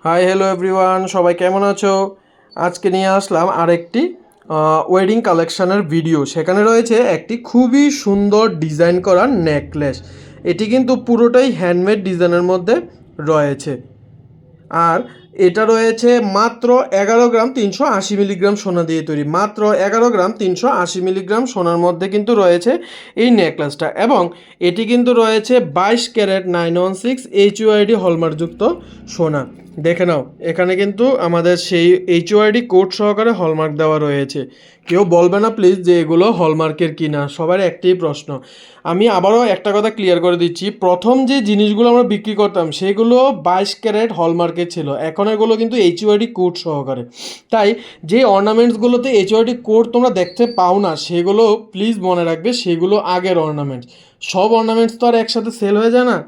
Hi hello everyone, সবাই কেমন আছো? আজকে নিয়ে আসলাম আরেকটি ওয়েডিং কালেকশনের ভিডিও। সেখানে রয়েছে একটি খুবই সুন্দর ডিজাইন করা নেকলেস। এটি কিন্তু পুরোটাই হ্যান্ডমেড ডিজাইনের মধ্যে রয়েছে। আর এটা রয়েছে মাত্র 11 গ্রাম 380 মিলিগ্রাম সোনা দিয়ে তৈরি। মাত্র 11 গ্রাম 380 মিলিগ্রাম সোনার মধ্যে কিন্তু রয়েছে এই নেকলেসটা, এবং এটি কিন্তু রয়েছে 22 ক্যারেট 916 HUID হলমার্কযুক্ত সোনা। দেখে নাও, এখানে কিন্তু আমাদের সেই HUID কোড সহকারে হলমার্ক দেওয়া রয়েছে। কেউ বলবে না প্লিজ যে এগুলো হলমার্কের কিনা, সবার একটাই প্রশ্ন। আমি আবারও একটা কথা ক্লিয়ার করে দিচ্ছি, প্রথম যে জিনিসগুলো আমরা বিক্রি করতাম সেগুলো 22 ক্যারেট হলমার্কের ছিল, এখন এগুলো কিন্তু HUID কোড সহকারে। তাই যে অর্নামেন্টসগুলোতে HUID কোড তোমরা দেখতে পাও না সেগুলো প্লিজ মনে রাখবে সেগুলো আগের অর্নামেন্টস। সব অর্নামেন্টস তো আর একসাথে সেল হয়ে যায় না।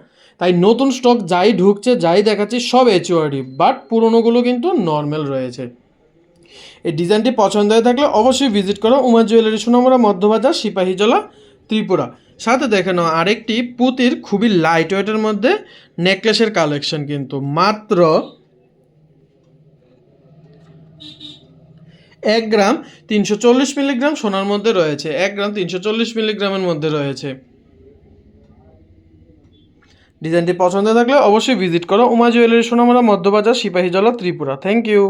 তাই নতুন স্টক যাই ঢুকছে যাই দেখাচ্ছি সব HUID, বাট পুরোনোগুলো কিন্তু নর্মাল রয়েছে। এই ডিজাইনটি পছন্দ হয়ে থাকলে অবশ্যই ভিজিট করো উমা জুয়েলারি, সোনামুড়া, মধ্যবাজার, সিপাহীজলা, ত্রিপুরা। সাথে দেখে নাও আরেকটি পুঁতির খুবই লাইট ওয়েটের মধ্যে নেকলেসের কালেকশন, কিন্তু মাত্র 1 গ্রাম 340 মিলিগ্রাম সোনার মধ্যে রয়েছে। 1 গ্রাম 340 মিলিগ্রামের মধ্যে রয়েছে। ডিজাইনটি পছন্দ থাকলে অবশ্যই ভিজিট করো Uma jewellery, Sonamura, Madhyabazar, Sipahijala, Tripura. Thank you.